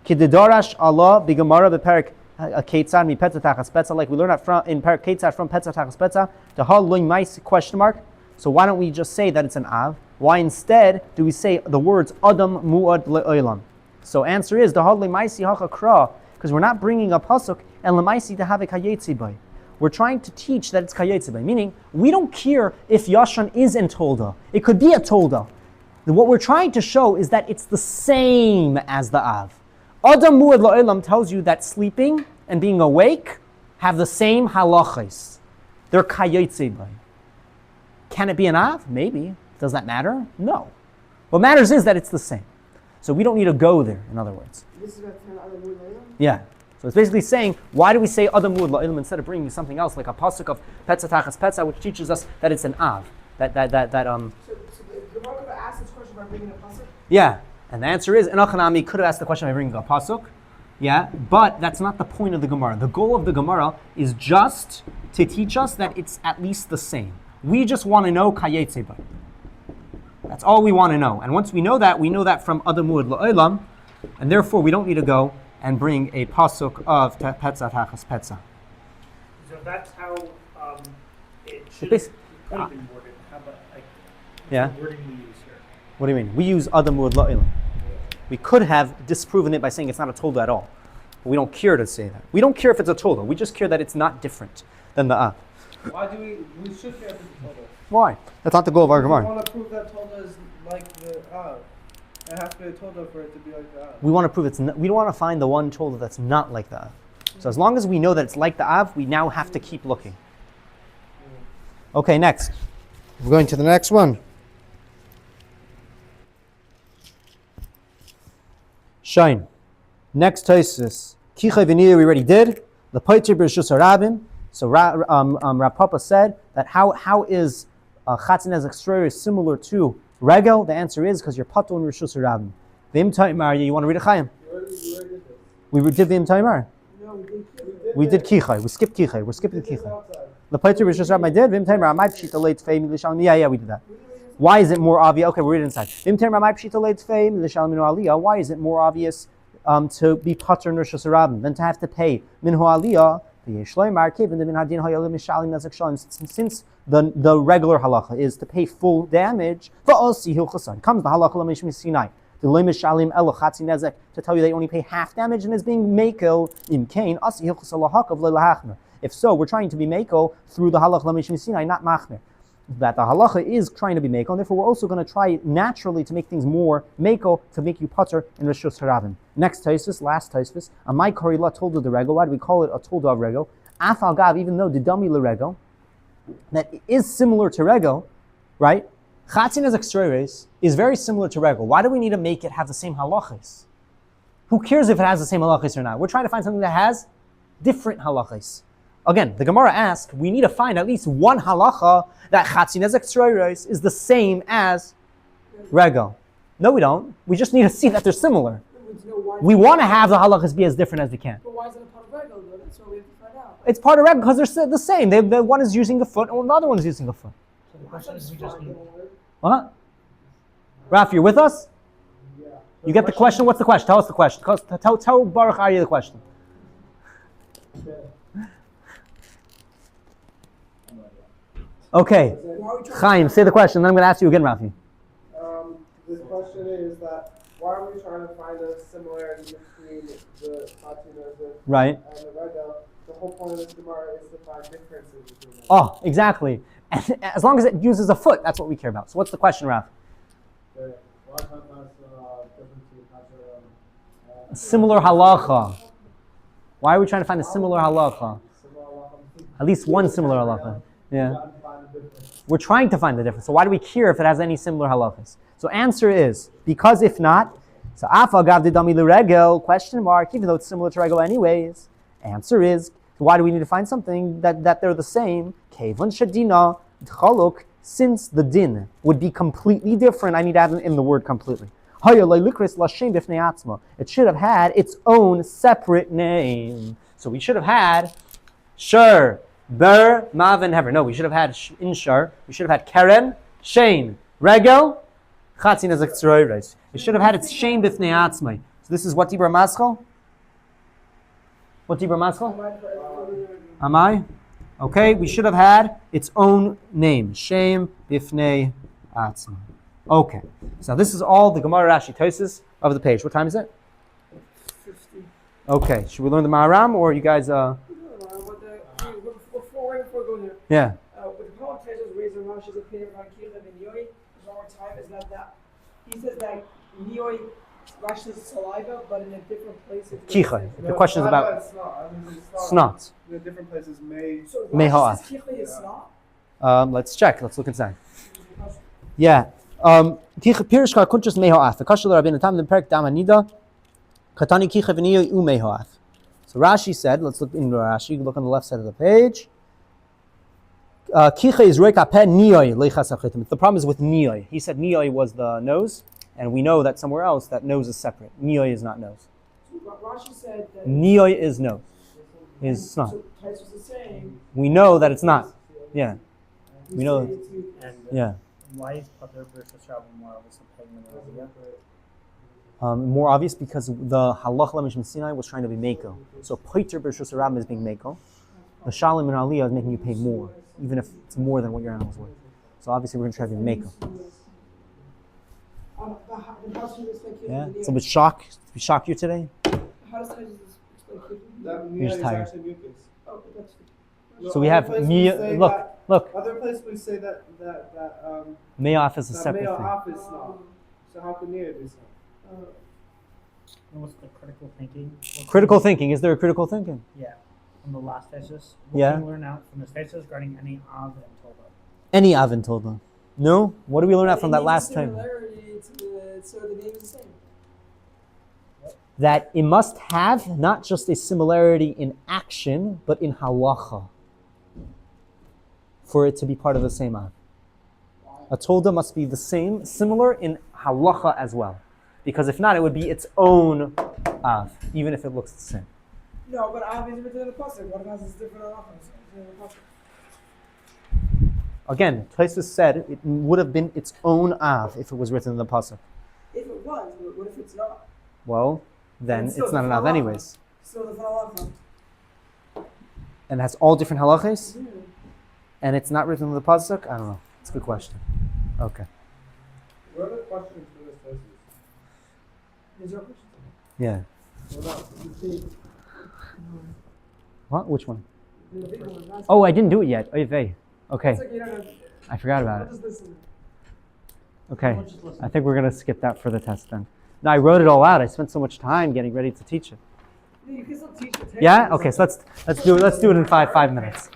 [SPEAKER 1] Kididarash Allah bigamara beperik Ketzad mi Petza Tachas Petza, like we learned that from in Parak Ketzad from Petza Tachas Petza, the Hal Loy Mais question mark. So why don't we just say that it's an Av? Why instead do we say the words Adam Mu'ad Le'olam? So answer is the Hal Loy Maisi Hacha Kra, because we're not bringing a pasuk and Lemaisi to have a Kayetzi Bay. We're trying to teach that it's Kayetzi Bay, meaning we don't care if Yashan is in Tolda. It could be a Tolda. What we're trying to show is that it's the same as the Av. Adam Mu'ad La'olam tells you that sleeping and being awake have the same halachos. They're kayotze bay. Can it be an av? Maybe. Does that matter? No. What matters is that it's the same. So we don't need to go there, in other words.
[SPEAKER 4] This is about Adam Mu'ad La'olam?
[SPEAKER 1] Yeah. So it's basically saying, why do we say Adam Mu'ad La'olam instead of bringing something else like a pasuk of Petza Tachas Petza, which teaches us that it's an av.
[SPEAKER 4] So the Gemara could have asked this question by bringing a pasuk?
[SPEAKER 1] Yeah. And the answer is, in Achanami could have asked the question by bringing a pasuk, yeah, but that's not the point of the Gemara. The goal of the Gemara is just to teach us that it's at least the same. We just want to know kayetze bay. That's all we want to know. And once we know that from Adam Mu'ad La'olam, and therefore we don't need to go and bring a pasuk of Petza Tachas Petza.
[SPEAKER 6] So that's how it should
[SPEAKER 1] Basi-
[SPEAKER 6] have been worded. How about
[SPEAKER 1] Yeah.
[SPEAKER 6] the wording we use here?
[SPEAKER 1] What do you mean? We use Adam Mu'ad La'olam. We could have disproven it by saying it's not a tolda at all. But we don't care to say that. We don't care if it's a tolda. We just care that it's not different than the av.
[SPEAKER 2] Why do we should care if it's a Tolda?
[SPEAKER 1] Why? That's not the goal of our
[SPEAKER 2] We
[SPEAKER 1] Gemara.
[SPEAKER 2] want to prove that Tolda is like the Av. It has to be a Tolda for it to be like the Av.
[SPEAKER 1] We want to prove we don't want to find the one tolda that's not like the av. So as long as we know that it's like the av, we now have to keep looking. Okay, next. We're going to the next one. Shine. Next Tosfos. Kichai v'niyah we already did. The Paiter b'Reshus HaRabim. So Rav Papa said that how is Chatzin as exterior similar to Regel? The answer is because you're Pato and Reshus HaRabim. V'im Taimar, you want to read it, Chaim?
[SPEAKER 2] You already did this.
[SPEAKER 1] We did V'im Taimar.
[SPEAKER 4] No, we did.
[SPEAKER 1] We did Kichai. We skipped Kichai. We're skipping
[SPEAKER 2] This is
[SPEAKER 1] Kichai.
[SPEAKER 2] outside.
[SPEAKER 1] The Paiter b'Reshus HaRabim I did. V'im Taimar, Amai Pshita Leit Fei Milishal. Yeah, we did that. Why is it more obvious? Okay, we'll read it inside. V'im Taimar, Amai Pshita Leit Fei Milishal Minu Aliyah. Why is it more obvious to be Pater and Reshus HaRabim than to have to pay Minhu Aliyah? Since the regular halacha is to pay full damage, comes the halacha l'mishmi Sinai the loy mishalim elo chatzi nezek, to tell you they only pay half damage and is being mekel im kain asi hilchos alahak of leilahachmer. If so, we're trying to be mekel through the halach lamishim sinai, not machmer. That the halacha is trying to be mekel, and therefore we're also going to try naturally to make things more mekel, to make you putter in Rishus Harabim. Next Tosfos, last Tosfos, a my korila tolda de rego. Why do we call it a tolda of rego? Afal gav, even though the dami lerego, that is similar to rego, right? Chatzin as extroires is very similar to rego. Why do we need to make it have the same halachas? Who cares if it has the same halachas or not? We're trying to find something that has different halachas. Again, the Gemara asked, we need to find at least one halacha that chatzin as extroires is the same as rego. No, we don't. We just need to see that they're similar. We want to have the halachas be as different as we can.
[SPEAKER 4] But why is it a part of rego though? That's what we have to find out.
[SPEAKER 1] It's part of rego because they're the same. The one is using a foot and the other one is using a foot.
[SPEAKER 6] So the question is, we just need.
[SPEAKER 1] What? Raf, you're with us?
[SPEAKER 2] Yeah.
[SPEAKER 1] You get the question? What's the question? Tell us the question. Tell Baruch Arya the question. Okay. Chaim, say the question, then I'm going to ask you again, Rafi.
[SPEAKER 3] The question is that why are we trying to find a similarity between the Chatzin
[SPEAKER 1] Right.
[SPEAKER 3] and the Rego? The whole point of this Gemara is to find differences between them.
[SPEAKER 1] Oh, exactly. And as long as it uses a foot, that's what we care about. So what's the question, Raf? A similar halacha. Why are we trying to find a similar halacha? At least one similar halacha. Yeah. We're trying to find the difference. So why do we care if it has any similar halachas? So answer is, because if not, so afa gav de dami l'regel, question mark, even though it's similar to regel anyways. Answer is, why do we need to find something that they're the same? Kevon shadina chaluk, since the din would be completely different, I need to add in the word completely. It should have had its own separate name. So we should have had Shur, Ber, Mav, and Hever. No, we should have had in Shur, we should have had Keren, Shein, Regel, Chatzin as a it should have had its Shein b'fnei atzmai. So this is what Dibra Maschal? What Dibra Maschal? Amai? Okay, we should have had its own name. Shem b'fnei atzmai. Okay, so this is all the Gemara Rashi Tosfos of the page. What time is it?
[SPEAKER 4] 50.
[SPEAKER 1] Okay, should we learn the Maharam or you guys?
[SPEAKER 4] Before we go there,
[SPEAKER 1] Yeah.
[SPEAKER 4] with the poem Tosfos raising Rashi's opinion on Kiel and Niyoi, one more time is that he says that Niyoi Rashi's saliva, but in a different place.
[SPEAKER 1] Kicha. The question is about snot.
[SPEAKER 3] The different places may.
[SPEAKER 4] So
[SPEAKER 1] Meho'af.
[SPEAKER 4] Rashi's Kicha is snot?
[SPEAKER 1] Let's check. Let's look inside. Yeah. Pirishka kunchas meho'af. The kashal rabbeinu tam the perek dam anida katani kicha v'niyoi u meho'af. So Rashi said, let's look in Rashi. Look on the left side of the page. Kicha is reika pen niyoi leichas achitim. The problem is with niyoi. He said niyoi was the nose, and we know that somewhere else that nose is separate. Niyoi is not nose.
[SPEAKER 4] Rashi said that
[SPEAKER 1] Niyoi is nose. Is snot.
[SPEAKER 4] So Tosfos is saying.
[SPEAKER 1] We know that it's not. Yeah. We know.
[SPEAKER 6] And
[SPEAKER 1] Yeah.
[SPEAKER 6] why is Pater versus Rabbi more obvious than Pegman?
[SPEAKER 1] More obvious because the halach lamishim Sinai was trying to be meko. So Pater versus Rabbi is being meko. The Shalim and Aliyah is making you pay more, even if it's more than what your animal's worth. So obviously we're going to try to be meko. Yeah. It's a bit shock. Did we shock you today?
[SPEAKER 4] How does Tosfos explain Kicha?
[SPEAKER 1] You're just tired.
[SPEAKER 4] Oh, that's
[SPEAKER 1] So we have look.
[SPEAKER 3] Other places we say that
[SPEAKER 1] Me'af is a
[SPEAKER 3] that
[SPEAKER 1] separate
[SPEAKER 3] male
[SPEAKER 1] thing.
[SPEAKER 3] off is snot. So how can near be snot?
[SPEAKER 6] What's the critical thinking?
[SPEAKER 1] Critical thinking. Is there a critical thinking?
[SPEAKER 6] Yeah. From the last thesis. What
[SPEAKER 1] Yeah.
[SPEAKER 6] can we learn out from this thesis regarding any Av and Tova?
[SPEAKER 1] Any Avin told them. No? What do we learn out from that last time?
[SPEAKER 4] So the name is the same.
[SPEAKER 1] That it must have not just a similarity in action, but in halacha, for it to be part of the same Av. A tolda must be the same, similar in halacha as well. Because if not, it would be its own Av, even if it looks the same.
[SPEAKER 4] No, but Av is written in the pasuk. What if it's different halachas?
[SPEAKER 1] Again, Tosfos said it would have been its own Av if it was written in the pasuk.
[SPEAKER 4] If it was, but what if it's not?
[SPEAKER 1] Well, then
[SPEAKER 4] It's still
[SPEAKER 1] it's not an Av
[SPEAKER 4] halacha.
[SPEAKER 1] anyways.
[SPEAKER 4] Still the halacha.
[SPEAKER 1] And it has all different halachas,
[SPEAKER 4] Mm.
[SPEAKER 1] and it's not written in the pasuk? I don't know. It's a good question. Okay.
[SPEAKER 3] What are the questions for this thesis?
[SPEAKER 4] Is there a question?
[SPEAKER 1] Yeah.
[SPEAKER 2] What about the big?
[SPEAKER 1] What? Which one?
[SPEAKER 4] The big one. That's
[SPEAKER 1] Oh, I didn't do it yet. Oy vey. Okay.
[SPEAKER 4] it's like you don't have.
[SPEAKER 1] I forgot about
[SPEAKER 4] What
[SPEAKER 1] it.
[SPEAKER 4] does this mean?
[SPEAKER 1] Okay. I think we're gonna skip that for the test then. No, I wrote it all out. I spent so much time getting ready to teach it.
[SPEAKER 4] You can still teach the text.
[SPEAKER 1] Yeah? Okay, so let's do it in five minutes.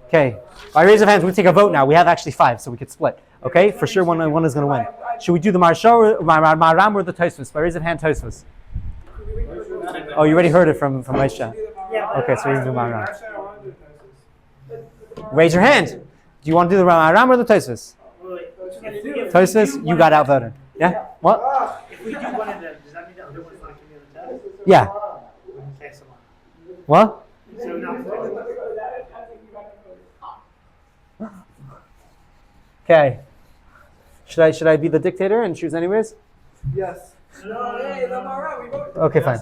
[SPEAKER 1] Okay. By raise of hands, we take a vote now. We have actually 5, so we could split. Okay? For sure one is gonna win. Should we do the Marsha or Maram or the Tosfos? By raise of hand, Tosfos. Oh, you already heard it from Maisha. Okay, so we're gonna do Maram.
[SPEAKER 3] Actually, I want to do Tosfos.
[SPEAKER 1] Raise your hand. Do you want to do the Maram or the Tosfos? Tosfos, you got outvoted. Yeah? What?
[SPEAKER 6] If we do one of them, does that mean the other one's not going to be on the test?
[SPEAKER 1] Yeah.
[SPEAKER 6] Okay, so on.
[SPEAKER 1] What?
[SPEAKER 6] So not
[SPEAKER 1] Okay. Should I be the dictator and choose anyways?
[SPEAKER 3] Yes.
[SPEAKER 4] No, hey, the Mara, we voted.
[SPEAKER 1] Okay, fine.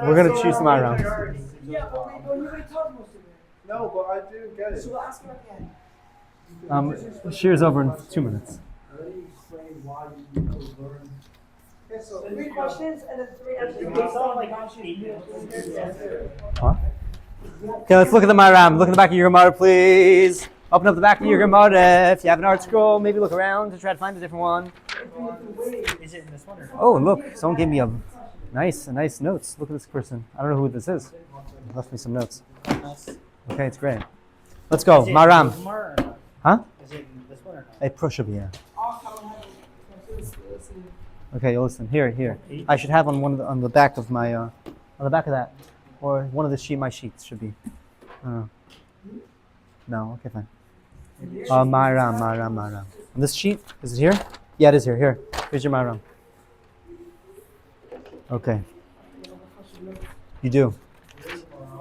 [SPEAKER 1] We're gonna choose the Maram.
[SPEAKER 4] Yeah, but you already talked most of it.
[SPEAKER 3] No, but I do get it.
[SPEAKER 4] So we'll ask him again.
[SPEAKER 1] Shear's over in 2 minutes.
[SPEAKER 2] Let me explain why you need to learn.
[SPEAKER 3] Okay, so
[SPEAKER 4] 3 questions and then 3 answers
[SPEAKER 6] It
[SPEAKER 4] based
[SPEAKER 6] makes
[SPEAKER 4] on
[SPEAKER 6] like
[SPEAKER 4] Rashi's.
[SPEAKER 1] Huh? Okay, let's look at the Maram. Look in the back of your Gemara, please. Open up the back of your Gemara. If you have an art scroll, maybe look around to try to find a different one.
[SPEAKER 6] Is it in this one or not?
[SPEAKER 1] Oh, look, someone gave me a nice notes. Look at this person. I don't know who this is. He left me some notes. Okay, it's great. Let's go.
[SPEAKER 6] Is it
[SPEAKER 1] Maram.
[SPEAKER 6] in Gemara or not?
[SPEAKER 1] Huh?
[SPEAKER 6] Is it in this one or not?
[SPEAKER 1] It should be, yeah.
[SPEAKER 4] Listen.
[SPEAKER 1] Okay, you listen. Here. I should have on the back of my on the back of that, or one of my sheets should be. No. Okay, fine. Maram. On this sheet, is it here? Yeah, it is here. Here's your Maram. Okay. You do.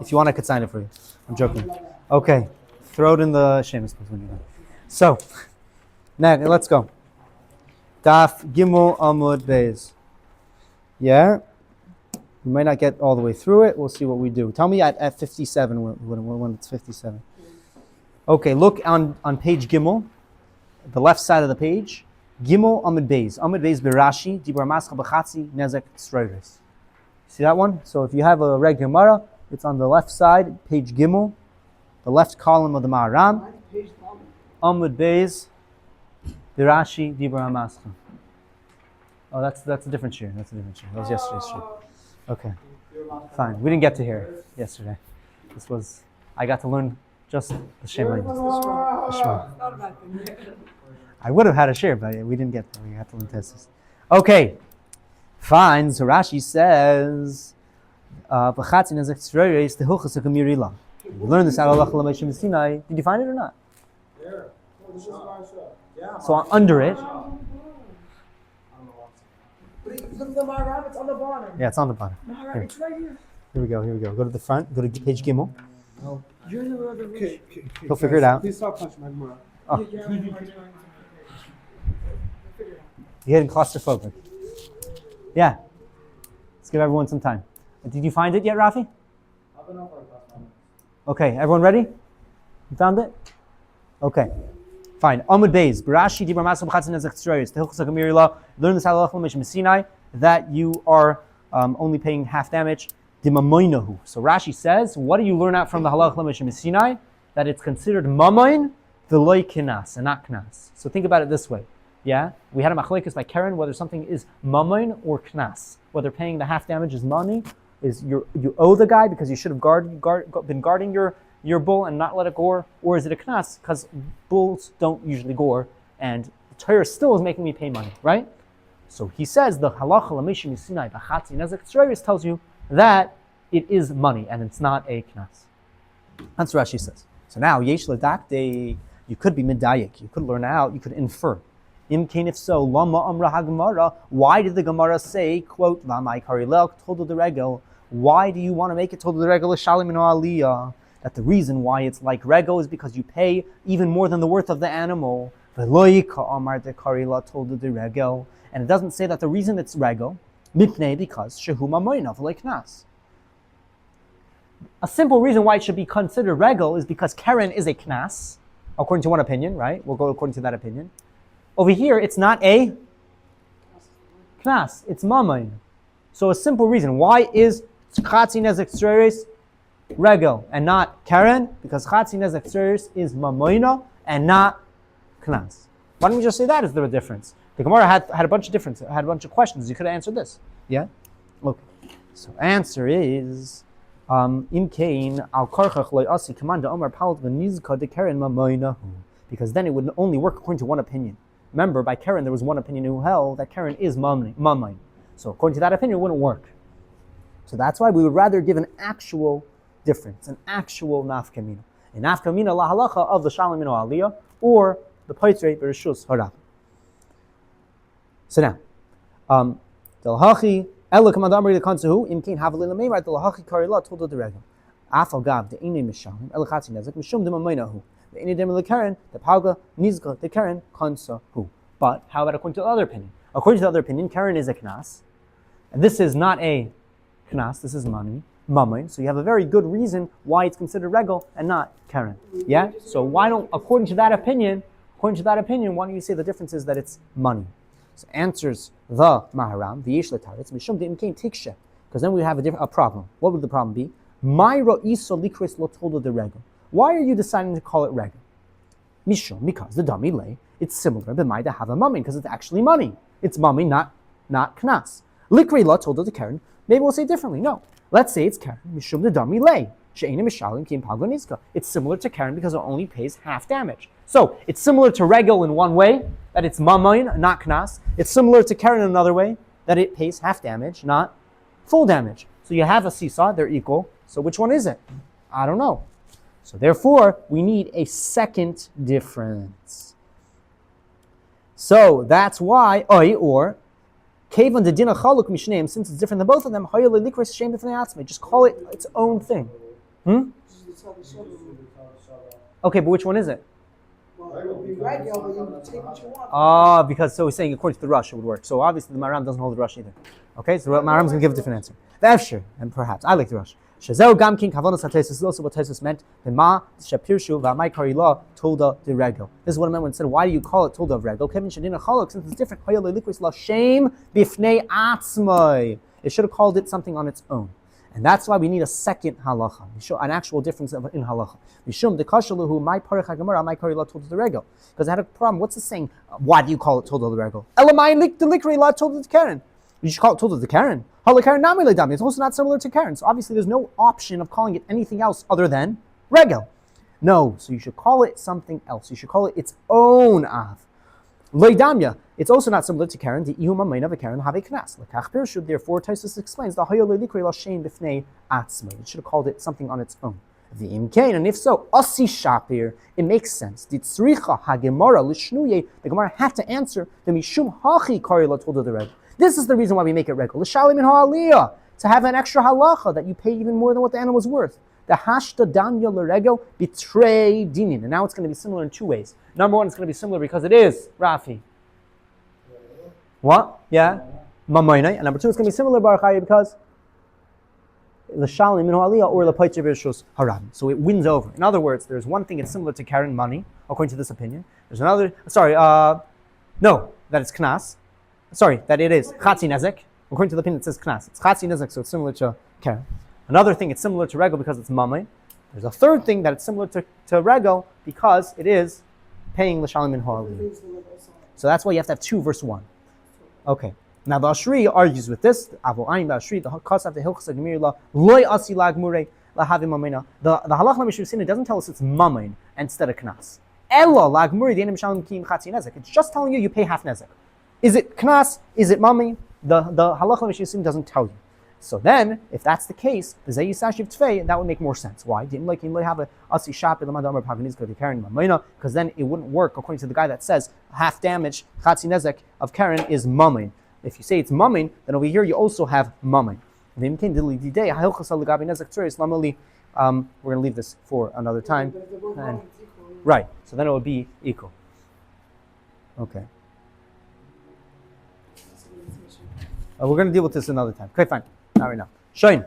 [SPEAKER 1] If you want, I could sign it for you. I'm joking. Okay. Throw it in the Seamus when you're done. So, now let's go. Daf Gimmel Amud Beis. Yeah? We might not get all the way through it. We'll see what we do. Tell me at 57 when it's 57. Okay, look on page Gimmel, the left side of the page. Gimmel Amud Beis. Amud Beis Birashi, Dibur Mascha B'chatzi, Nezek Sroiris. See that one? So if you have a regular Gemara, it's on the left side, page Gimmel, the left column of the Maharam. Amud Beis Birashi, Dibur Mascha. Oh, that's a different shir. That was yesterday's shir. Okay, fine. We didn't get to hear it yesterday. I got to learn just the Shem language. The Shema.
[SPEAKER 4] Not a bad thing.
[SPEAKER 1] I would have had a share, but we didn't get there. We had to learn testis. Okay, fine. So Rashi says, you learn this out of Allah Sinai. Did you find it or not?
[SPEAKER 2] Yeah.
[SPEAKER 1] So under it.
[SPEAKER 4] But the Mara, it's on the bottom.
[SPEAKER 1] Yeah, it's on the bottom.
[SPEAKER 4] Mara, it's right here.
[SPEAKER 1] Here we go. Go to the front. Go to page Gimmel.
[SPEAKER 4] You're in the other room.
[SPEAKER 1] He'll figure it out.
[SPEAKER 3] Please stop touching my Gemara.
[SPEAKER 1] Oh.
[SPEAKER 4] You're in the other room. Figure it out.
[SPEAKER 1] You're getting claustrophobic. Yeah. Let's give everyone some time. Did you find it yet, Rafi?
[SPEAKER 2] I've been up for the past moment.
[SPEAKER 1] Okay, everyone ready? You found it? Okay. Fine. Amud Beis. Barashi Dibur Mascha B'chatzi Nezek Tzroyos. Tehilchos HaGemir Ilah. Learn this out of Allah Sinai that you are only paying half damage. Dimamoinahu. So Rashi says, what do you learn out from the halach l'moshe Sinai? That it's considered mamoin v'loy kinas and not knas. So think about it this way. Yeah, we had a machlekes by Karen whether something is mamoin or knas. Whether paying the half damage is money, is you owe the guy because you should have been guarding your bull and not let it gore, or is it a knas because bulls don't usually gore and the Torah still is making me pay money, right? So he says the halach l'moshe Sinai b'chatzi nezek tzroyos tells you that it is money and it's not a knas. That's what Rashi says. So now, yesh ledakte, you could be medayik, you could learn out, you could infer. Imkain, if so, lama amra haGemara, why did the Gemara say, quote, lamai karilel told the regel, why do you want to make it told the regel shalim no aliyah? That the reason why it's like regel is because you pay even more than the worth of the animal. Veloika amar de karilel told the regel, and it doesn't say that the reason it's regel, mipnei, because shehu mamoinav like knas. A simple reason why it should be considered regel is because Karen is a knas, according to one opinion, right? We'll go according to that opinion. Over here, it's not a knas. It's mamain. So a simple reason. Why is chatzi nezek tzeres regel and not keren? Because chatzi nezek tzeres is mamaina and not knas. Why don't we just say that is the difference? The Gemara had a bunch of differences, had a bunch of questions. You could have answered this. Yeah? Okay. So answer is im kain al karchach loy asi commanda omar palt v'nizka de keren mamaina. Because then it would only work according to one opinion. Remember, by keren there was one opinion who held that keren is mamain. So according to that opinion, it wouldn't work. So that's why we would rather give an actual difference, an actual nafkamina. A nafkamina la halacha of the shalim mino aliyah or the paitre bereshus harab. So now, Delahachi ela kamadamri the kansahu im kain havalil meimar Delahachi karila told the regel. Afal gav the ine mishalim ela chatzi nezek mishum de mamainahu the ine dem lekaren the palga nizga the karen kansahu. But how about according to the other opinion? According to the other opinion, karen is a knas, and this is not a knas. This is mamain. So you have a very good reason why it's considered regel and not karen. Yeah. So why don't according to that opinion, why don't you say the difference is that it's money? So answers the Maharam, the Yesh Letaretz, Mishum De'im Kain Tikshe, because then we have a problem. What would the problem be? Myra Iso Likris Lo Toldo de Regel. Why are you deciding to call it regel? Mishum, because the dummy lay, it's similar, but might have a mummy, because it's actually money. It's mummy, not knas. Likri Lo Toldo de Karen. Maybe we'll say it differently. No. Let's say it's Karen. Mishum the dummy lay. It's similar to keren because it only pays half damage. So it's similar to regel in one way, that it's mamain, not knas. It's similar to keren in another way, that it pays half damage, not full damage. So you have a seesaw, they're equal. So which one is it? I don't know. So therefore, we need a second difference. So that's why, or Kevan the dina chaluk mishneim, since it's different than both of them, just call it its own thing. Okay, but which one is it?
[SPEAKER 4] Well, it would be regular, but you take what you want.
[SPEAKER 1] Because so he's saying according to the Rashi it would work. So obviously the Maram doesn't hold the Rashi either. Okay, so Maram's going to give a different answer. The Efshir, and perhaps I like the Rashi. Shazeu gam king kavanos hatesis is also what Tesis meant. The ma shapirshu va'mai karila tolda de regel. This is what I meant when it said, why do you call it tolda of regel? Kevin shadina chaluk, since it's different. Hayal likris la shame bifnei atzmai. It should have called it something on its own. And that's why we need a second halacha, an actual difference in halacha. Mishum dekashaluhu my parich hagemara my karila told the regel. Because I had a problem. What's the saying? Why do you call it told the regel? Elamai lik delikri la told the keren. You should call it told the keren. Halakaren nami ledami. It's also not similar to keren. So obviously there's no option of calling it anything else other than regel. No. So you should call it something else. You should call it its own av. Loidamya. It's also not similar to keren. The ihuma main of a keren have a knas. Lekach pirshu. Therefore, Tosfos explains the hayol likri la shein b'fnei atzmai. It should have called it something on its own. The imkain, and if so, asi shapir. It makes sense. The tzricha hagemara lishnuye. The Gemara had to answer the mishum hachi karila told the red. This is the reason why we make it regel. L'shalim in ha'aliyah, to have an extra halacha that you pay even more than what the animal is worth. The hashta danya l'regel betray dinin. And now it's going to be similar in two ways. Number one, it's going to be similar because it is Rafi. What? Yeah? Mamaynai. And number two, it's going to be similar Baruch because l'shalim in ha'aliyah or l'paitre b'reshus harab. So it wins over. In other words, there's one thing it's similar to keren money, according to this opinion. There's another, that it's knas. That it is chatzi nezek. According to the opinion, it says knas. It's chatzi nezek, so it's similar to keren. Another thing, it's similar to regel because it's mamay. There's a third thing that it's similar to regel because it is paying l'shalim in ha'aliyah. So that's why you have to have 2 verse 1. Okay. Now the Ashri argues with this. Avo ayin ba'ashri the kasav the hilchas gemir la loy asi lagmurei lahavim mamena. The halach lemishusina doesn't tell us it's mamain instead of knas. Ella lagmurei the enim shalim kim chatzi nezek. It's just telling you pay half nezek. Is it knas? Is it mamain? The halach lemishusina doesn't tell you. So then, if that's the case, the zayisashiv tvei, that would make more sense. Why? Didn't like have a asi shap ilamadamar paganizka the karen mamena, because then it wouldn't work according to the guy that says half damage chatzi nezek of karen is mamain. If you say it's mamin, then over here you also have mamin. We're going to leave this for another time. Right, so then it would be equal. Okay. We're going to deal with this another time. Okay, fine. Not right now. Shoin.